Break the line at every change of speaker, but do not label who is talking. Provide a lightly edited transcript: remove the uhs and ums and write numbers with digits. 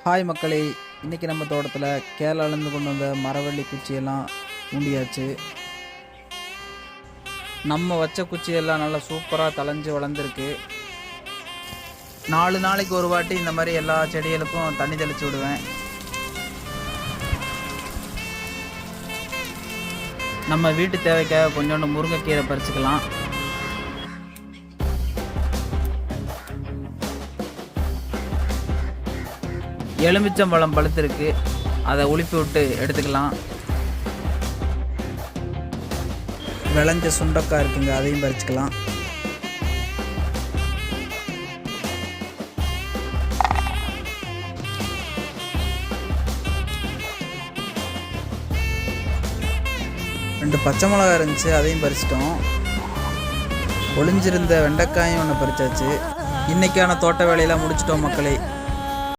Hi மக்களே, இன்றைக்கி நம்ம தோட்டத்தில் கேரளாலேருந்து கொண்டு வந்த மரவள்ளி குச்சியெல்லாம் ஊண்டியாச்சு. நம்ம வச்ச குச்சியெல்லாம் நல்லா சூப்பராக தளைஞ்சு வளர்ந்துருக்கு. 4 நாளைக்கு ஒரு வாட்டி இந்த மாதிரி எல்லா செடிகளுக்கும் தண்ணி தெளித்து விடுவேன். நம்ம வீட்டு தேவைக்காக கொஞ்சோண்டு முருங்கைக்கீரை பறிச்சுக்கலாம். எலுமிச்சம்பழம் பழுத்திருக்கு, அதை உலுப்பி விட்டு எடுத்துக்கலாம். விளைஞ்ச சுண்டக்காய் இருக்குங்க, அதையும் பறிச்சுக்கலாம். ரெண்டு பச்சை மிளகா இருந்துச்சு, அதையும் பறிச்சிட்டோம். ஒளிஞ்சிருந்த வெண்டைக்காயும் ஒன்று பறிச்சாச்சு. இன்றைக்கான தோட்ட வேலையெல்லாம் முடிச்சிட்டோம் மக்களே.